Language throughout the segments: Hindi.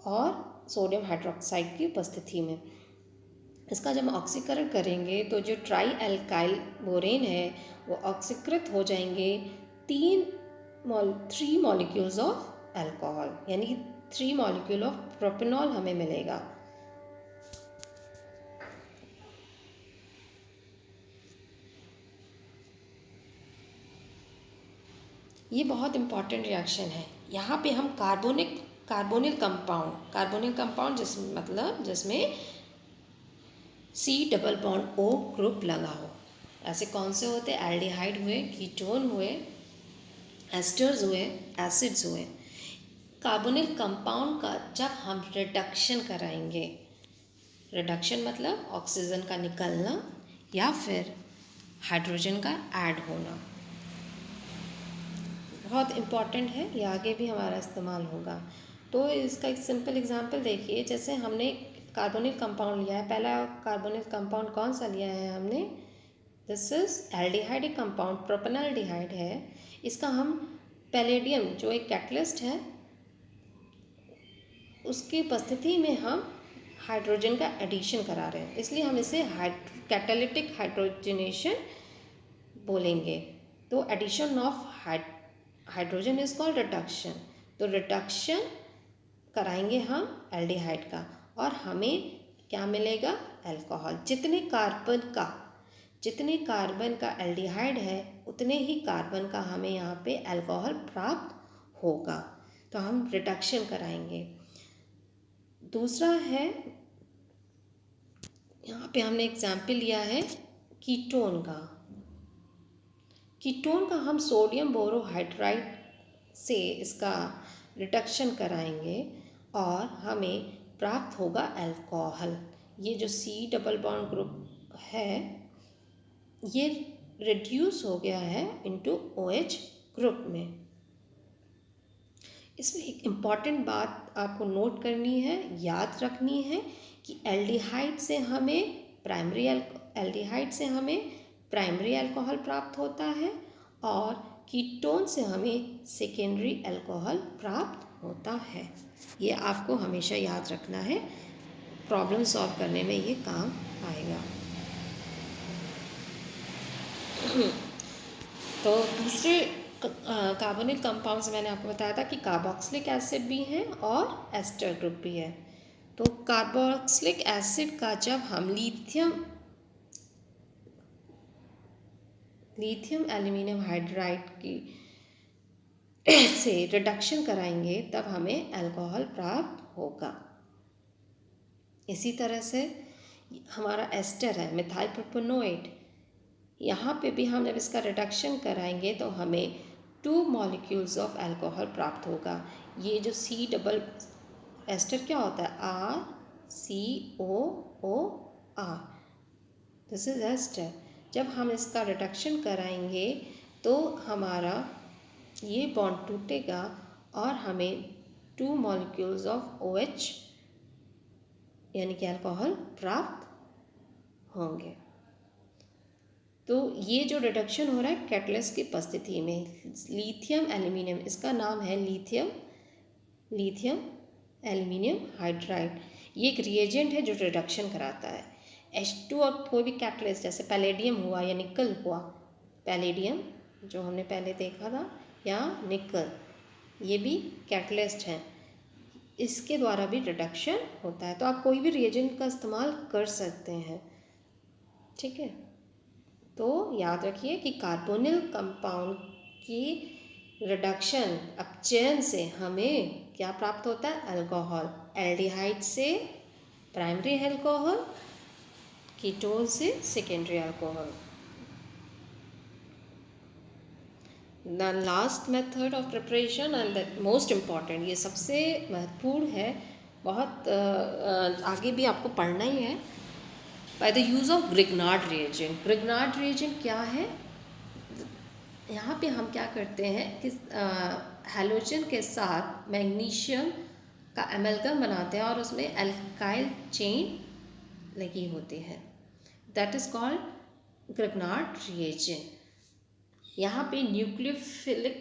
और सोडियम हाइड्रोक्साइड की उपस्थिति में। इसका जब हम ऑक्सीकरण करेंगे तो जो ट्राई एल्काइल बोरेन है वो ऑक्सीकृत हो जाएंगे 3 मॉलिक्यूल्स ऑफ अल्कोहल, यानी कि 3 मॉलिक्यूल ऑफ प्रोपेनॉल हमें मिलेगा। ये बहुत इंपॉर्टेंट रिएक्शन है। यहाँ पे हम कार्बोनिल कंपाउंड जिसमें C∼O ग्रुप लगा हो। ऐसे कौन से होते हैं? एल्डिहाइड हुए, कीटोन हुए, एस्टर्स हुए, एसिड्स हुए। कार्बोनिल कंपाउंड का जब हम रिडक्शन कराएंगे, रिडक्शन मतलब ऑक्सीजन का निकलना या फिर हाइड्रोजन का ऐड होना, बहुत इम्पॉर्टेंट है, ये आगे भी हमारा इस्तेमाल होगा। तो इसका एक सिंपल एग्जांपल देखिए, जैसे हमने कार्बोनिल कंपाउंड लिया है, पहला कार्बोनिल कंपाउंड कौन सा लिया है हमने? दिस इज एल्डिहाइड कंपाउंड, प्रोपेनॉल्डिहाइड है। इसका हम पैलेडियम जो एक कैटलिस्ट है उसकी उपस्थिति में हम हाइड्रोजन का एडिशन करा रहे हैं, इसलिए हम इसे कैटालिटिक हाइड्रोजनेशन बोलेंगे। तो addition of hydrogen is called reduction. तो रिडक्शन कराएंगे हम एल्डिहाइड का और हमें क्या मिलेगा? अल्कोहल। जितने कार्बन का एल्डिहाइड है उतने ही कार्बन का हमें यहाँ पे अल्कोहल प्राप्त होगा। तो हम रिडक्शन कराएंगे। दूसरा है, यहाँ पे हमने एग्जाम्पल लिया है कीटोन का। कीटोन का हम सोडियम बोरोहाइड्राइड से इसका रिडक्शन कराएंगे और हमें प्राप्त होगा अल्कोहल। ये जो C डबल बॉन्ड ग्रुप है ये रिड्यूस हो गया है इनटू OH ग्रुप में। इसमें एक इम्पॉर्टेंट बात आपको नोट करनी है, याद रखनी है कि एल्डिहाइड से हमें प्राइमरी अल्कोहल प्राप्त होता है और कीटोन से हमें सेकेंडरी अल्कोहल प्राप्त होता है। ये आपको हमेशा याद रखना है, प्रॉब्लम सॉल्व करने में ये काम आएगा। तो दूसरे कार्बोनिल कंपाउंड्स मैंने आपको बताया था कि कार्बोक्सिलिक एसिड भी है और एस्टर ग्रुप भी है। तो कार्बोक्सिलिक एसिड का जब हम लिथियम एल्यूमिनियम हाइड्राइड की से रिडक्शन कराएंगे तब हमें अल्कोहल प्राप्त होगा। इसी तरह से हमारा एस्टर है मिथाइल प्रोपेनोएट, यहाँ पे भी हम जब इसका रिडक्शन कराएंगे तो हमें 2 मॉलिक्यूल्स ऑफ अल्कोहल प्राप्त होगा। ये जो एस्टर क्या होता है? RCOOR, this is ester. जब हम इसका रिडक्शन कराएंगे तो हमारा ये बॉन्ड टूटेगा और हमें 2 मॉलिक्यूल्स ऑफ OH यानी कि अल्कोहल प्राप्त होंगे। तो ये जो रिडक्शन हो रहा है कैटलिस्ट की उपस्थिति में, लिथियम एल्यूमिनियम, इसका नाम है लिथियम एल्यूमिनियम हाइड्राइड। ये एक रिएजेंट है जो रिडक्शन कराता है। H2 और कोई भी कैटलिस्ट जैसे पैलेडियम हुआ या निकल हुआ, पैलेडियम जो हमने पहले देखा था या निकल, ये भी कैटलिस्ट हैं, इसके द्वारा भी रिडक्शन होता है। तो आप कोई भी रिएजेंट का इस्तेमाल कर सकते हैं, ठीक है। तो याद रखिए कि कार्बोनिल कंपाउंड की रिडक्शन अपचयन से हमें क्या प्राप्त होता है? अल्कोहल। एल्डिहाइड से प्राइमरी अल्कोहल, कीटोन से secondary alcohol. The last method of preparation and the most important, ये सबसे महत्वपूर्ण है, बहुत आगे भी आपको पढ़ना ही है। By the use of Grignard reagent. Grignard reagent क्या है? यहाँ पे हम क्या करते हैं कि हैलोजन के साथ मैग्नीशियम का एमल्गम बनाते हैं और उसमें एल्काइल चेन लगी होती है, that is called Grignard reagent. यहाँ पे न्यूक्लियोफिलिक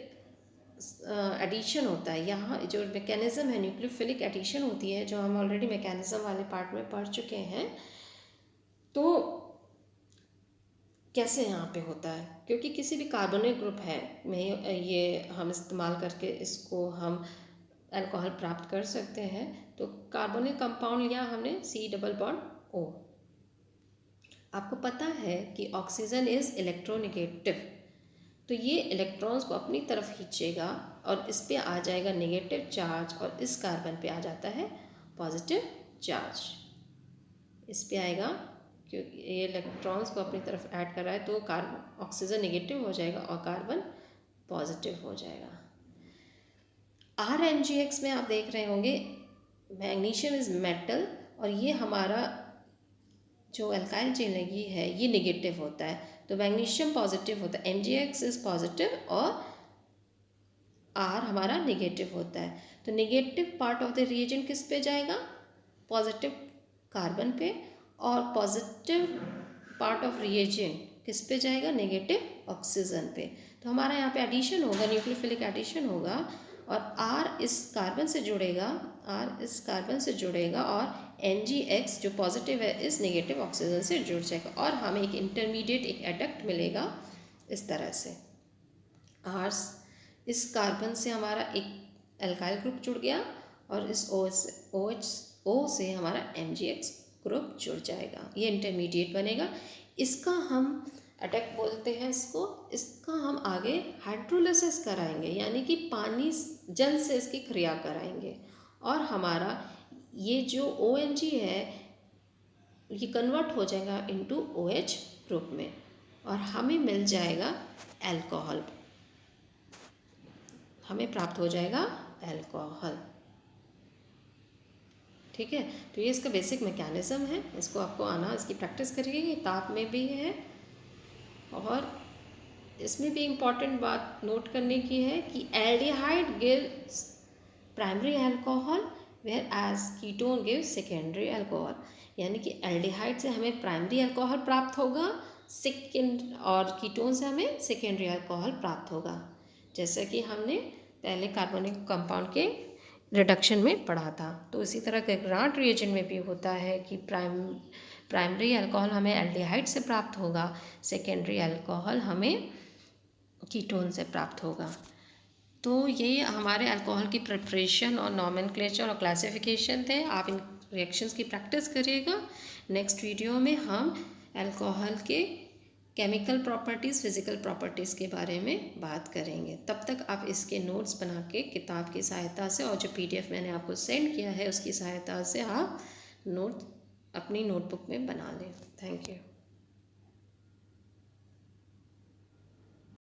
एडिशन होता है, यहाँ जो मैकेनिज़्म है न्यूक्लियोफिलिक एडिशन होती है, जो हम ऑलरेडी मैकेनिज़्म वाले पार्ट में पढ़ चुके हैं। तो कैसे यहाँ पे होता है, क्योंकि किसी भी कार्बोनिक ग्रुप है में ये हम इस्तेमाल करके इसको हम अल्कोहल प्राप्त कर सकते हैं। तो कार्बोनिक कंपाउंड लिया हमने C++ O। आपको पता है कि ऑक्सीजन इज़ इलेक्ट्रोनेगेटिव, तो ये इलेक्ट्रॉन्स को अपनी तरफ खींचेगा और इस पे आ जाएगा नेगेटिव चार्ज, और इस कार्बन पे आ जाता है पॉजिटिव चार्ज। इस पे आएगा क्योंकि ये इलेक्ट्रॉन्स को अपनी तरफ ऐड कर रहा है, तो कार्बन ऑक्सीजन नेगेटिव हो जाएगा और कार्बन पॉजिटिव हो जाएगा। RMgX में आप देख रहे होंगे मैग्नीशियम इज़ मेटल, और ये हमारा जो अल्काइल चेन लगी है ये नेगेटिव होता है, तो मैग्नीशियम पॉजिटिव होता है, Mgx इज़ पॉजिटिव और R हमारा नेगेटिव होता है। तो negative part of the reagent किस पे जाएगा, पॉजिटिव कार्बन पे, और पॉजिटिव पार्ट ऑफ रिएजेंट किस पे जाएगा, नेगेटिव ऑक्सीजन पे। तो हमारा यहाँ पे एडिशन होगा, न्यूक्लियोफिलिक एडिशन होगा, और R इस कार्बन से जुड़ेगा, R इस कार्बन से जुड़ेगा, और Mgx जो पॉजिटिव है इस नेगेटिव ऑक्सीजन से जुड़ जाएगा, और हमें एक इंटरमीडिएट एक एडक्ट मिलेगा इस तरह से। R इस कार्बन से हमारा एक अल्काइल ग्रुप जुड़ गया, और इस OH से हमारा Mgx ग्रुप जुड़ जाएगा, ये इंटरमीडिएट बनेगा। इसका हम एडक्ट बोलते हैं इसका हम आगे हाइड्रोलिसिस कराएंगे, यानी कि पानी जल से इसकी क्रिया कराएंगे, और हमारा ये जो OMg है ये कन्वर्ट हो जाएगा इनटू OH ग्रुप में, और हमें मिल जाएगा अल्कोहल, हमें प्राप्त हो जाएगा अल्कोहल। ठीक है, तो ये इसका बेसिक मैकेनिज़्म है, इसको आपको आना, इसकी प्रैक्टिस करिए, ये ताप में भी है। और इसमें भी इम्पॉर्टेंट बात नोट करने की है कि aldehyde gives primary alcohol whereas ketone gives secondary alcohol, यानी कि एल्डिहाइड से हमें प्राइमरी अल्कोहल प्राप्त होगा, सेकेंड, और कीटोन से हमें सेकेंडरी अल्कोहल प्राप्त होगा, जैसा कि हमने पहले कार्बोनिक कंपाउंड के रिडक्शन में पढ़ा था। तो इसी तरह ग्रांट रिएजेंट में भी होता है कि प्राइमरी अल्कोहल हमें एल्डिहाइड से प्राप्त होगा, सेकेंडरी अल्कोहल हमें कीटोन से प्राप्त होगा। तो ये हमारे अल्कोहल की प्रिपरेशन और नॉमेनक्लेचर और क्लासिफिकेशन थे। आप इन रिएक्शंस की प्रैक्टिस करिएगा। नेक्स्ट वीडियो में हम अल्कोहल के केमिकल प्रॉपर्टीज़, फिज़िकल प्रॉपर्टीज़ के बारे में बात करेंगे। तब तक आप इसके नोट्स बना के किताब की सहायता से, और जो PDF मैंने आपको सेंड किया है उसकी सहायता से आप नोट अपनी नोटबुक में बना लें। Thank you.